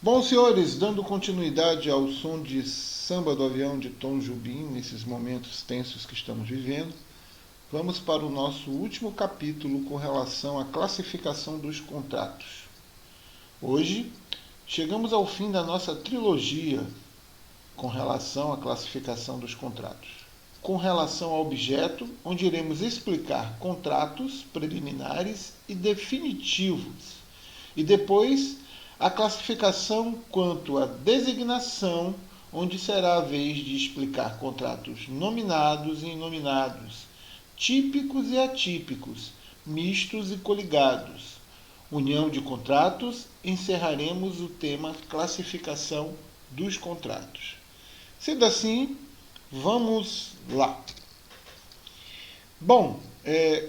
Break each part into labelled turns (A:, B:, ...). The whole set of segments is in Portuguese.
A: Bom, senhores, dando continuidade ao som de Samba do Avião de Tom Jobim, nesses momentos tensos que estamos vivendo, vamos para o nosso último capítulo com relação à classificação dos contratos. Hoje, chegamos ao fim da nossa trilogia com relação à classificação dos contratos. Com relação ao objeto, onde iremos explicar contratos preliminares e definitivos. E depois, a classificação quanto à designação, onde será a vez de explicar contratos nominados e inominados, típicos e atípicos, mistos e coligados. União de contratos, encerraremos o tema classificação dos contratos. Sendo assim, vamos lá. Bom,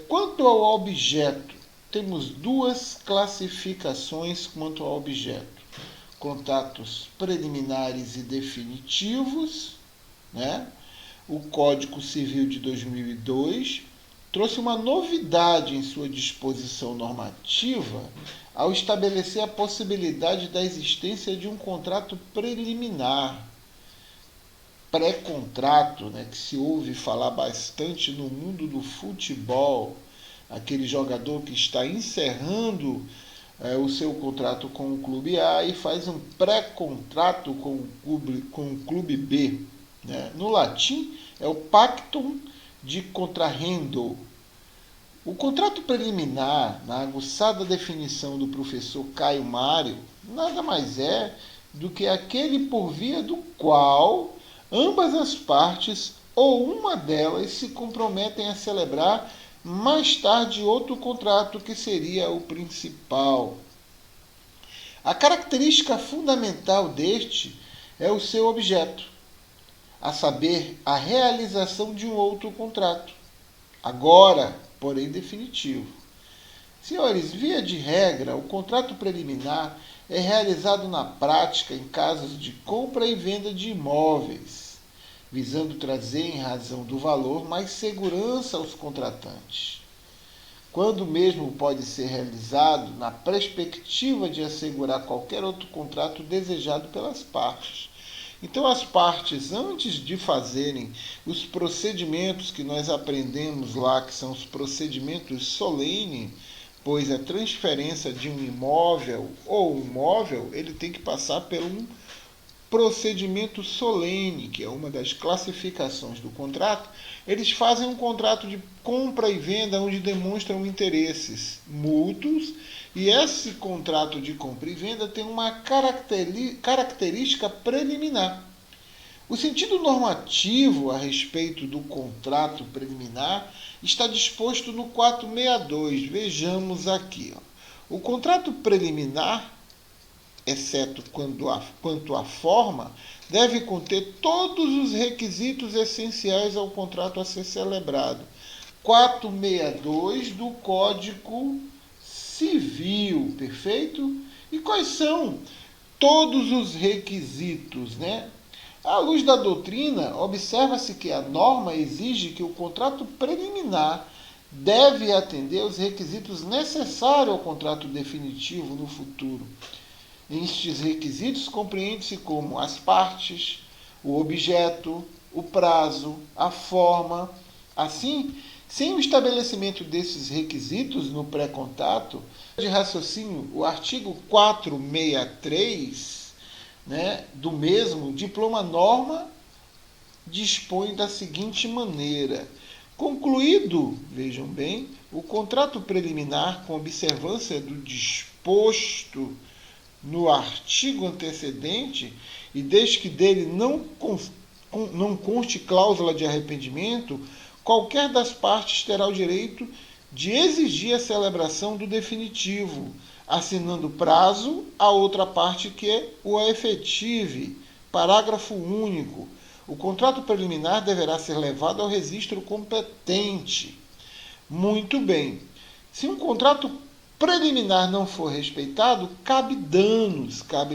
A: quanto ao objeto, temos duas classificações quanto ao objeto. Contratos preliminares e definitivos, né? O Código Civil de 2002 trouxe uma novidade em sua disposição normativa ao estabelecer a possibilidade da existência de um contrato preliminar, pré-contrato, né, que se ouve falar bastante no mundo do futebol, aquele jogador que está encerrando o seu contrato com o clube A e faz um pré-contrato com o clube B. Né? No latim, é o pactum de contrarrendo. O contrato preliminar, na aguçada definição do professor Caio Mário, nada mais é do que aquele por via do qual ambas as partes ou uma delas se comprometem a celebrar mais tarde outro contrato que seria o principal. A característica fundamental deste é o seu objeto, a saber, a realização de um outro contrato, agora, porém definitivo. Senhores, via de regra, o contrato preliminar é realizado na prática em casos de compra e venda de imóveis, visando trazer, em razão do valor, mais segurança aos contratantes. Quando mesmo pode ser realizado na perspectiva de assegurar qualquer outro contrato desejado pelas partes. Então, as partes, antes de fazerem os procedimentos que nós aprendemos lá, que são os procedimentos solenes, pois a transferência de um imóvel ou um móvel, ele tem que passar por um procedimento solene, que é uma das classificações do contrato. Eles fazem um contrato de compra e venda onde demonstram interesses mútuos, e esse contrato de compra e venda tem uma característica preliminar. O sentido normativo a respeito do contrato preliminar está disposto no 462. Vejamos aqui. O contrato preliminar, exceto quanto à forma, deve conter todos os requisitos essenciais ao contrato a ser celebrado. 462 do Código Civil, perfeito? E quais são todos os requisitos, né? À luz da doutrina, observa-se que a norma exige que o contrato preliminar deve atender aos requisitos necessários ao contrato definitivo no futuro. Estes requisitos compreendem-se como as partes, o objeto, o prazo, a forma. Assim, sem o estabelecimento desses requisitos no pré-contrato, de raciocínio, o artigo 463, né, do mesmo diploma norma dispõe da seguinte maneira: concluído, vejam bem, o contrato preliminar com observância do disposto no artigo antecedente, e desde que dele não conste cláusula de arrependimento, qualquer das partes terá o direito de exigir a celebração do definitivo, assinando prazo à outra parte que o efetive. Parágrafo único. O contrato preliminar deverá ser levado ao registro competente. Muito bem. Se um contrato preliminar não for respeitado, cabe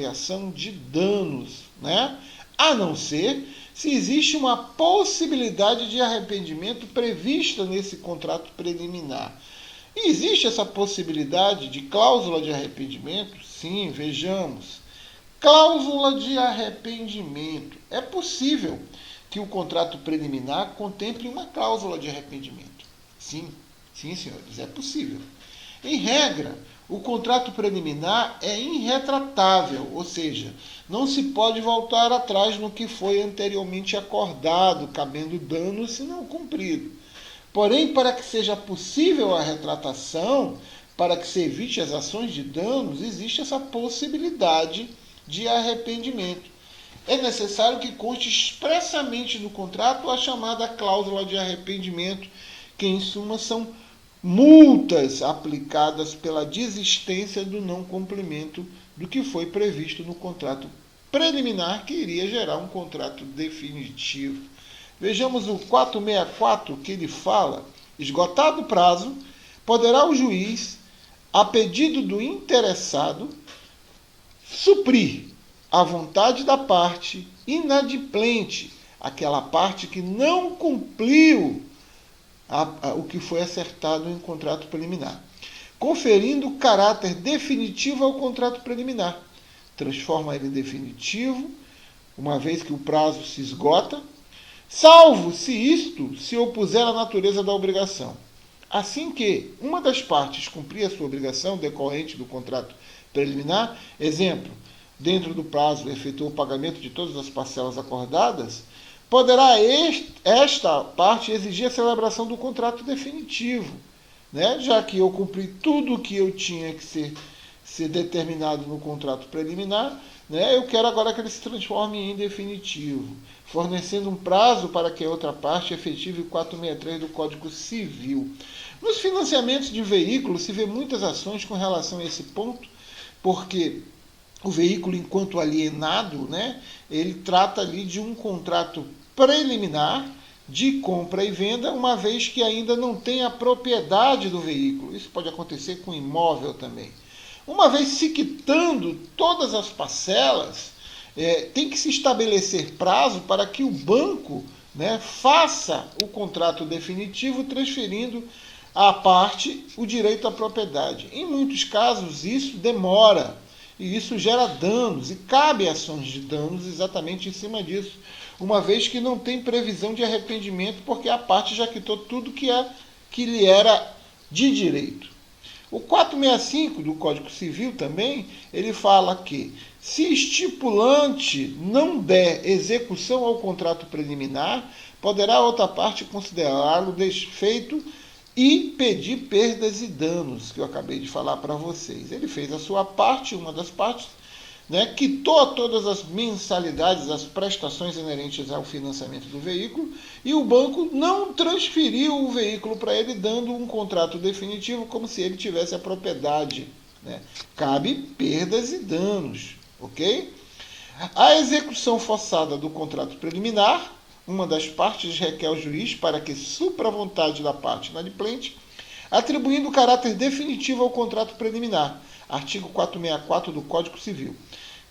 A: ação de danos, né? A não ser se existe uma possibilidade de arrependimento prevista nesse contrato preliminar. E existe essa possibilidade de cláusula de arrependimento? Sim, vejamos. Cláusula de arrependimento. É possível que o contrato preliminar contemple uma cláusula de arrependimento. Sim, sim, senhores, é possível. Em regra, o contrato preliminar é irretratável, ou seja, não se pode voltar atrás no que foi anteriormente acordado, cabendo dano se não cumprido. Porém, para que seja possível a retratação, para que se evite as ações de danos, existe essa possibilidade de arrependimento. É necessário que conste expressamente no contrato a chamada cláusula de arrependimento, que em suma são multas aplicadas pela desistência do não cumprimento do que foi previsto no contrato preliminar, que iria gerar um contrato definitivo. Vejamos o 464, que ele fala: esgotado o prazo, poderá o juiz, a pedido do interessado, suprir a vontade da parte inadimplente, aquela parte que não cumpriu o que foi acertado em contrato preliminar, conferindo caráter definitivo ao contrato preliminar. Transforma ele em definitivo, uma vez que o prazo se esgota, salvo se isto se opuser à natureza da obrigação. Assim que uma das partes cumprir a sua obrigação decorrente do contrato preliminar, exemplo, dentro do prazo efetuou o pagamento de todas as parcelas acordadas, poderá esta parte exigir a celebração do contrato definitivo, né? Já que eu cumpri tudo o que eu tinha que ser determinado no contrato preliminar, né? Eu quero agora que ele se transforme em definitivo, fornecendo um prazo para que a outra parte efetive o 463 do Código Civil. Nos financiamentos de veículos se vê muitas ações com relação a esse ponto, porque o veículo, enquanto alienado, né, ele trata ali de um contrato preliminar de compra e venda, uma vez que ainda não tem a propriedade do veículo. Isso pode acontecer com imóvel também. Uma vez se quitando todas as parcelas, tem que se estabelecer prazo para que o banco, né, faça o contrato definitivo, transferindo à parte o direito à propriedade. Em muitos casos, isso demora. E isso gera danos, e cabe ações de danos exatamente em cima disso, uma vez que não tem previsão de arrependimento, porque a parte já quitou tudo que lhe era de direito. O 465 do Código Civil também, ele fala que se estipulante não der execução ao contrato preliminar, poderá a outra parte considerá-lo desfeito e pedir perdas e danos, que eu acabei de falar para vocês. Ele fez a sua parte, uma das partes, né, quitou todas as mensalidades, as prestações inerentes ao financiamento do veículo, e o banco não transferiu o veículo para ele, dando um contrato definitivo, como se ele tivesse a propriedade, né? Cabe perdas e danos, ok? A execução forçada do contrato preliminar, uma das partes requer ao juiz para que supra a vontade da parte inadimplente, atribuindo caráter definitivo ao contrato preliminar. Artigo 464 do Código Civil.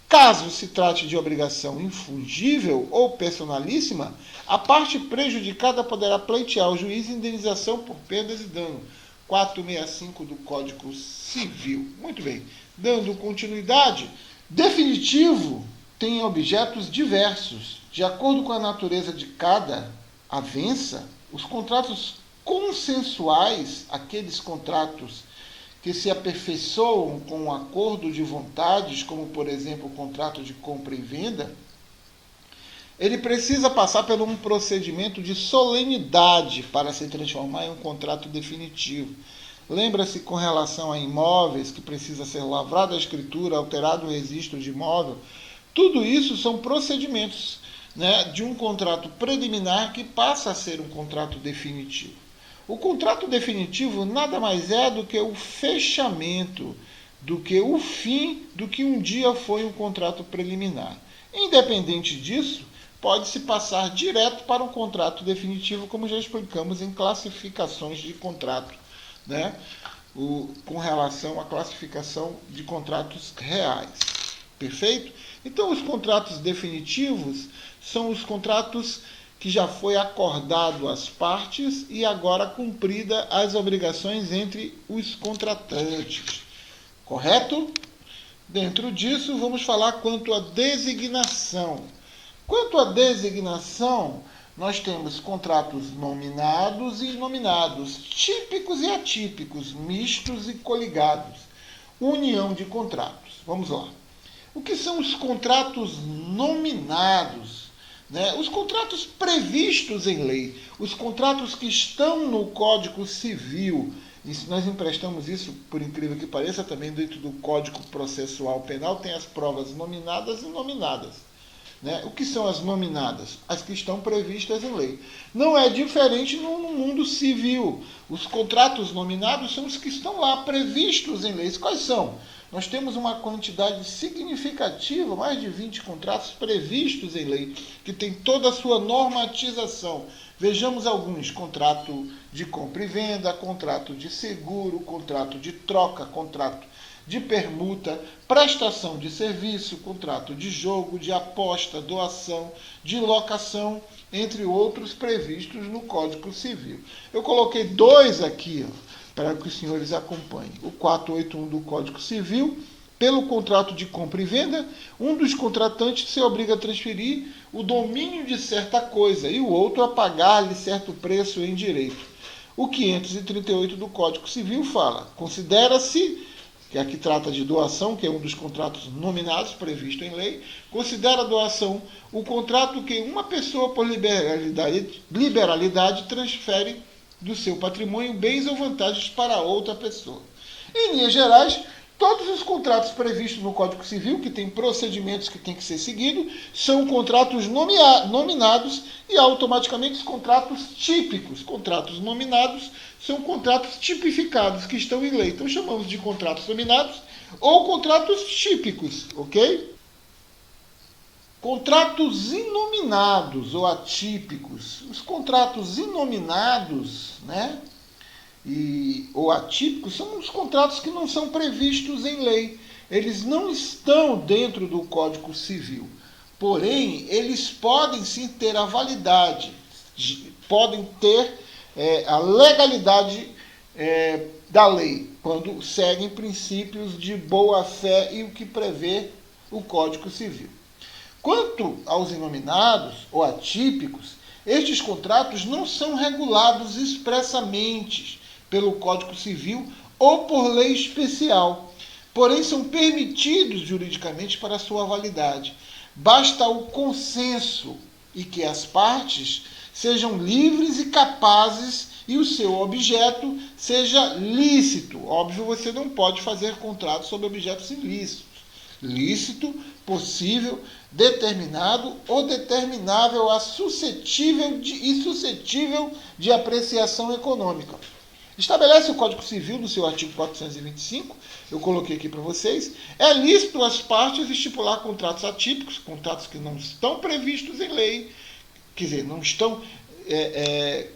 A: Caso se trate de obrigação infungível ou personalíssima, a parte prejudicada poderá pleitear ao juiz indenização por perdas e dano. 465 do Código Civil. Muito bem. Dando continuidade, definitivo tem objetos diversos. De acordo com a natureza de cada avença, os contratos consensuais, aqueles contratos que se aperfeiçoam com um acordo de vontades, como, por exemplo, o contrato de compra e venda, ele precisa passar por um procedimento de solenidade para se transformar em um contrato definitivo. Lembra-se com relação a imóveis, que precisa ser lavrada a escritura, alterado o registro de imóvel. Tudo isso são procedimentos, né, de um contrato preliminar que passa a ser um contrato definitivo. O contrato definitivo nada mais é do que o fechamento, do que o fim do que um dia foi um contrato preliminar. Independente disso, pode-se passar direto para um contrato definitivo, como já explicamos em classificações de contrato, né, com relação à classificação de contratos reais. Perfeito? Então, os contratos definitivos são os contratos que já foi acordado às partes e agora cumprida as obrigações entre os contratantes. Correto? Dentro disso, vamos falar quanto à designação. Quanto à designação, nós temos contratos nominados e inominados, típicos e atípicos, mistos e coligados. União de contratos. Vamos lá. O que são os contratos nominados? Né? Os contratos previstos em lei, os contratos que estão no Código Civil. Nós emprestamos isso, por incrível que pareça, também dentro do Código Processual Penal, tem as provas nominadas e nominadas. Né? O que são as nominadas? As que estão previstas em lei. Não é diferente no mundo civil. Os contratos nominados são os que estão lá previstos em leis. Quais são? Nós temos uma quantidade significativa, mais de 20 contratos previstos em lei, que tem toda a sua normatização. Vejamos alguns: contrato de compra e venda, contrato de seguro, contrato de troca, contrato de permuta, prestação de serviço, contrato de jogo, de aposta, doação, de locação, entre outros previstos no Código Civil. Eu coloquei dois aqui, para que os senhores acompanhem. O 481 do Código Civil, pelo contrato de compra e venda, um dos contratantes se obriga a transferir o domínio de certa coisa e o outro a pagar-lhe certo preço em direito. O 538 do Código Civil fala: considera-se, que aqui trata de doação, que é um dos contratos nominados previsto em lei, considera a doação o contrato que uma pessoa, por liberalidade, transfere do seu patrimônio bens ou vantagens para outra pessoa. Em linhas gerais, todos os contratos previstos no Código Civil, que tem procedimentos que têm que ser seguidos, são contratos nominados e automaticamente os contratos típicos. Contratos nominados são contratos tipificados que estão em lei. Então chamamos de contratos nominados ou contratos típicos, ok? Contratos inominados ou atípicos. Os contratos inominados, né, ou atípicos, são os contratos que não são previstos em lei. Eles não estão dentro do Código Civil. Porém, eles podem sim ter a validade, podem ter a legalidade da lei, quando seguem princípios de boa-fé e o que prevê o Código Civil. Quanto aos inominados ou atípicos, estes contratos não são regulados expressamente pelo Código Civil ou por lei especial, porém são permitidos juridicamente para sua validade. Basta o consenso e que as partes sejam livres e capazes e o seu objeto seja lícito. Óbvio, você não pode fazer contrato sobre objetos ilícitos. Lícito, possível, determinado ou determinável a suscetível de apreciação econômica. Estabelece o Código Civil no seu artigo 425, eu coloquei aqui para vocês: é lícito às partes estipular contratos atípicos, contratos que não estão previstos em lei, quer dizer, não estão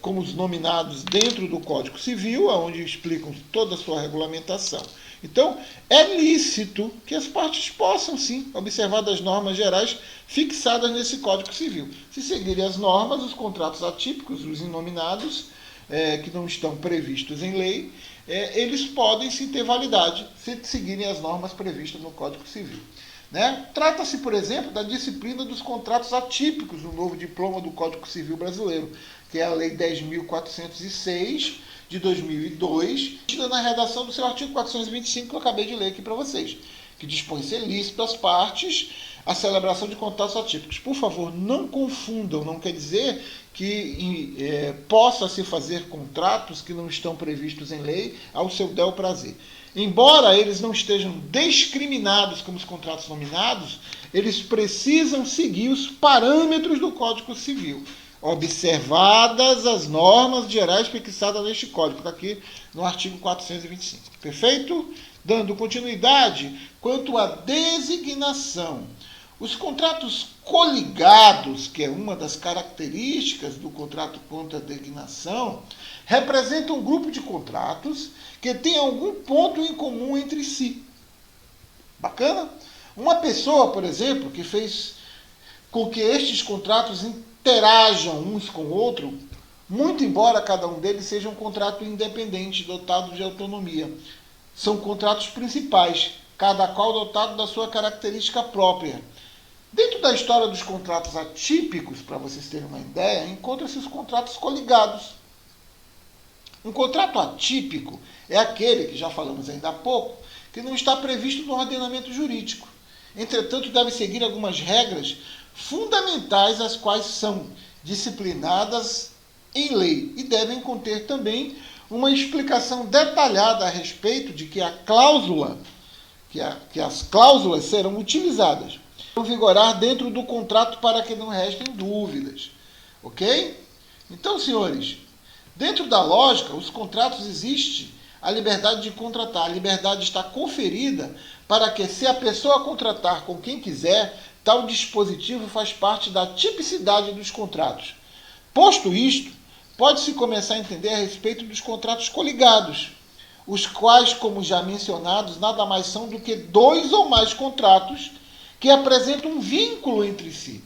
A: como os nominados dentro do Código Civil, onde explicam toda a sua regulamentação. Então, é lícito que as partes possam, sim, observar das normas gerais fixadas nesse Código Civil. Se seguirem as normas, os contratos atípicos, os inominados, que não estão previstos em lei, eles podem sim ter validade se seguirem as normas previstas no Código Civil. Né? Trata-se, por exemplo, da disciplina dos contratos atípicos no novo diploma do Código Civil Brasileiro, que é a Lei 10.406 de 2002, na redação do seu artigo 425, que eu acabei de ler aqui para vocês, que dispõe ser lícito às partes a celebração de contratos atípicos. Por favor, não confundam, não quer dizer que possa-se fazer contratos que não estão previstos em lei ao seu bel prazer. Embora eles não estejam discriminados como os contratos nominados, eles precisam seguir os parâmetros do Código Civil, observadas as normas gerais fixadas neste Código, está aqui no artigo 425. Perfeito? Dando continuidade, quanto à designação, os contratos coligados, que é uma das características do contrato contra a designação, representam um grupo de contratos que tem algum ponto em comum entre si. Bacana? Uma pessoa, por exemplo, que fez com que estes contratos interajam uns com o outro, muito embora cada um deles seja um contrato independente, dotado de autonomia. São contratos principais. cada qual dotado da sua característica própria. Dentro da história dos contratos atípicos, para vocês terem uma ideia, encontram-se os contratos coligados. Um contrato atípico é aquele, que já falamos ainda há pouco, que não está previsto no ordenamento jurídico. Entretanto, deve seguir algumas regras fundamentais, as quais são disciplinadas em lei e devem conter também uma explicação detalhada a respeito de que a cláusula, que as cláusulas serão utilizadas, vão vigorar dentro do contrato para que não restem dúvidas. Ok? Então, senhores, dentro da lógica, os contratos existe a liberdade de contratar. A liberdade está conferida para que, se a pessoa contratar com quem quiser, tal dispositivo faz parte da tipicidade dos contratos. Posto isto, pode-se começar a entender a respeito dos contratos coligados, os quais, como já mencionados, nada mais são do que dois ou mais contratos que apresentam um vínculo entre si.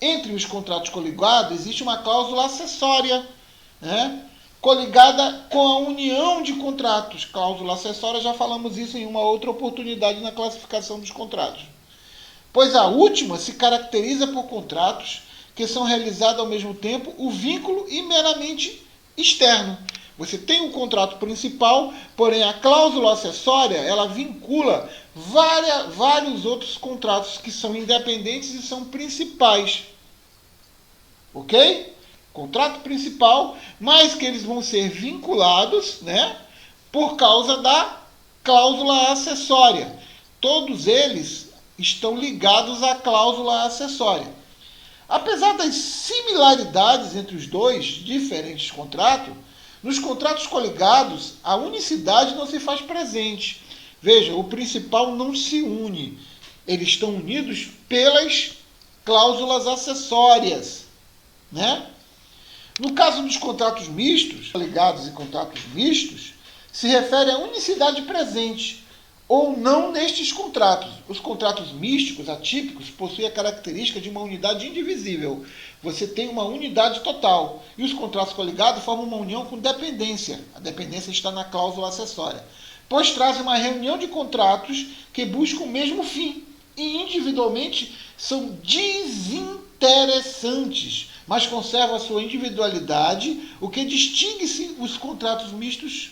A: Entre os contratos coligados existe uma cláusula acessória, né, coligada com a união de contratos. Cláusula acessória, já falamos isso em uma outra oportunidade na classificação dos contratos. Pois a última se caracteriza por contratos que são realizados ao mesmo tempo o vínculo e meramente externo. Você tem um contrato principal, porém a cláusula acessória, ela vincula vários outros contratos que são independentes e são principais. Ok? Contrato principal, mas que eles vão ser vinculados, né, por causa da cláusula acessória. Todos eles estão ligados à cláusula acessória. Apesar das similaridades entre os dois diferentes contratos, nos contratos coligados, a unicidade não se faz presente. Veja, o principal não se une. Eles estão unidos pelas cláusulas acessórias, né? No caso dos contratos mistos, coligados e contratos mistos, se refere à unicidade presente ou não nestes contratos. Os contratos místicos, atípicos, possuem a característica de uma unidade indivisível. Você tem uma unidade total. E os contratos coligados formam uma união com dependência. A dependência está na cláusula acessória. Pois trazem uma reunião de contratos que buscam o mesmo fim. E individualmente são desinteressantes, mas conservam a sua individualidade, o que distingue-se os contratos mistos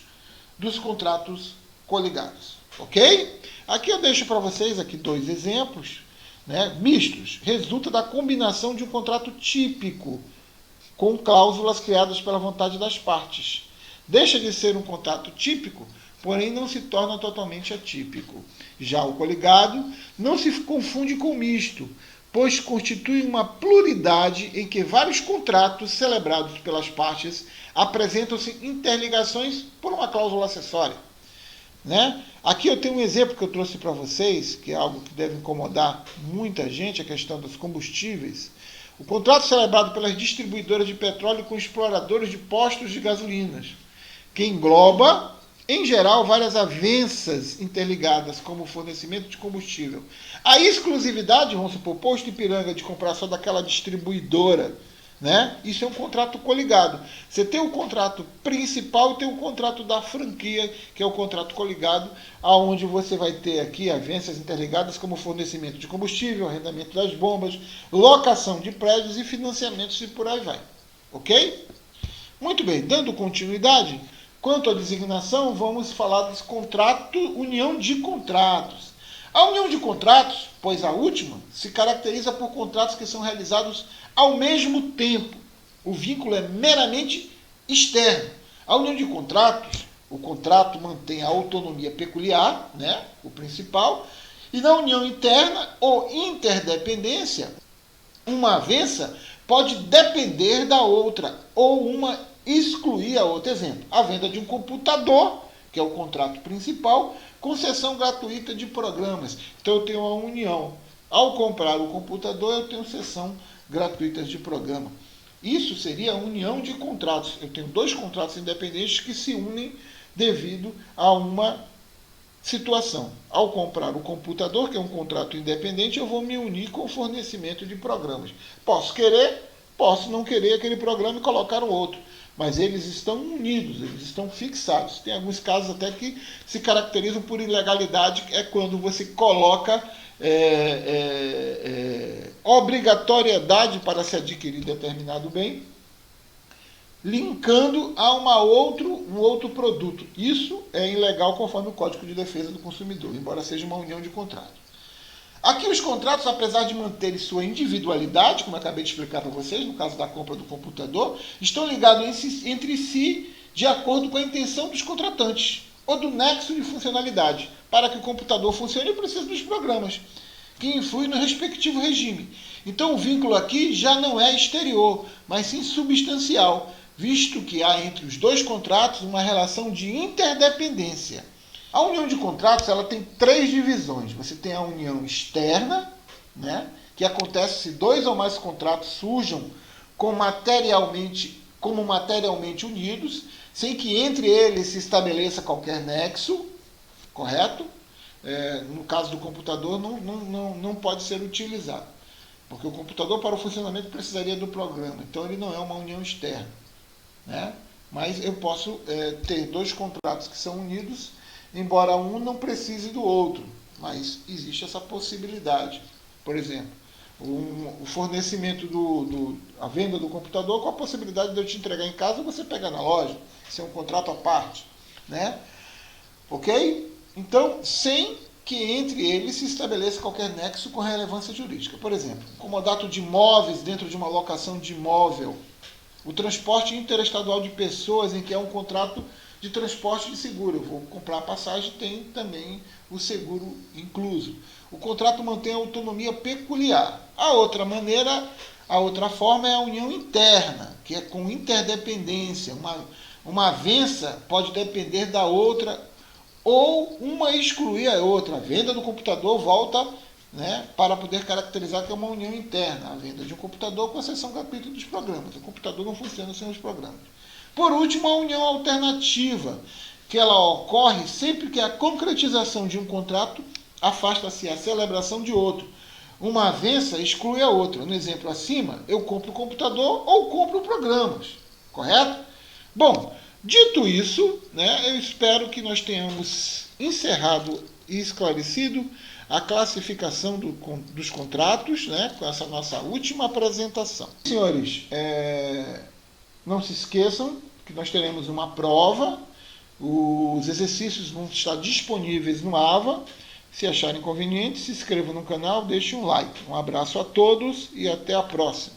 A: dos contratos coligados. Ok? Aqui eu deixo para vocês aqui dois exemplos, né, mistos. Resulta da combinação de um contrato típico com cláusulas criadas pela vontade das partes. Deixa de ser um contrato típico, porém não se torna totalmente atípico. Já o coligado não se confunde com o misto, pois constitui uma pluralidade em que vários contratos celebrados pelas partes apresentam-se interligações por uma cláusula acessória. Né? Aqui eu tenho um exemplo que eu trouxe para vocês, que é algo que deve incomodar muita gente, a questão dos combustíveis. O contrato celebrado pelas distribuidoras de petróleo com exploradores de postos de gasolinas, que engloba, em geral, várias avanças interligadas, como o fornecimento de combustível. A exclusividade, vamos supor, posto Ipiranga de comprar só daquela distribuidora, né? Isso é um contrato coligado. Você tem o contrato principal e tem o contrato da franquia, que é o contrato coligado, onde você vai ter aqui avanças interligadas como fornecimento de combustível, arrendamento das bombas, locação de prédios e financiamentos e por aí vai. Ok? Muito bem, dando continuidade, quanto à designação, vamos falar desse contrato, união de contratos. A união de contratos, pois a última, se caracteriza por contratos que são realizados ao mesmo tempo. O vínculo é meramente externo. A união de contratos, o contrato mantém a autonomia peculiar, né, o principal, e na união interna ou interdependência, uma avança pode depender da outra, ou uma excluir a outra. Exemplo, a venda de um computador, que é o contrato principal, concessão gratuita de programas. Então eu tenho uma união. Ao comprar o computador, eu tenho cessão gratuita de programa. Isso seria a união de contratos. Eu tenho dois contratos independentes que se unem devido a uma situação. Ao comprar o computador, que é um contrato independente, eu vou me unir com o fornecimento de programas. Posso querer, posso não querer aquele programa e colocar um outro. mas eles estão unidos, eles estão fixados. Tem alguns casos até que se caracterizam por ilegalidade, é quando você coloca obrigatoriedade para se adquirir determinado bem, linkando a um outro produto. Isso é ilegal conforme o Código de Defesa do Consumidor, embora seja uma união de contrato. Aqui os contratos, apesar de manterem sua individualidade, como eu acabei de explicar para vocês, no caso da compra do computador, estão ligados entre si de acordo com a intenção dos contratantes, ou do nexo de funcionalidade. Para que o computador funcione, precisa dos programas, que influem no respectivo regime. Então o vínculo aqui já não é exterior, mas sim substancial, visto que há entre os dois contratos uma relação de interdependência. A união de contratos ela tem 3 divisões. Você tem a união externa, né, que acontece se 2 ou mais contratos surjam como materialmente unidos, sem que entre eles se estabeleça qualquer nexo, correto? No caso do computador, não pode ser utilizado, porque o computador, para o funcionamento, precisaria do programa. Então, ele não é uma união externa, né? Mas eu posso ter 2 contratos que são unidos, embora um não precise do outro, mas existe essa possibilidade. Por exemplo, o fornecimento a venda do computador com a possibilidade de eu te entregar em casa e você pegar na loja. Isso é um contrato à parte, né? Ok? Então, sem que entre eles se estabeleça qualquer nexo com relevância jurídica. Por exemplo, comodato de imóveis dentro de uma locação de imóvel, o transporte interestadual de pessoas, em que é um contrato de transporte de seguro. Eu vou comprar a passagem, tem também o seguro incluso. O contrato mantém a autonomia peculiar. A outra forma é a união interna, que é com interdependência. Uma avença pode depender da outra ou uma excluir a outra. A venda do computador volta, né, para poder caracterizar que é uma união interna. A venda de um computador com exceção gratuita dos programas. O computador não funciona sem os programas. Por último, a união alternativa, que ela ocorre sempre que a concretização de um contrato afasta-se a celebração de outro. Uma avença exclui a outra. No exemplo acima, eu compro o computador ou compro programas, correto? Bom, dito isso, né, eu espero que nós tenhamos encerrado e esclarecido a classificação dos contratos, né, com essa nossa última apresentação. Senhores, não se esqueçam que nós teremos uma prova, os exercícios vão estar disponíveis no AVA. Se acharem conveniente, se inscrevam no canal, deixem um like. Um abraço a todos e até a próxima.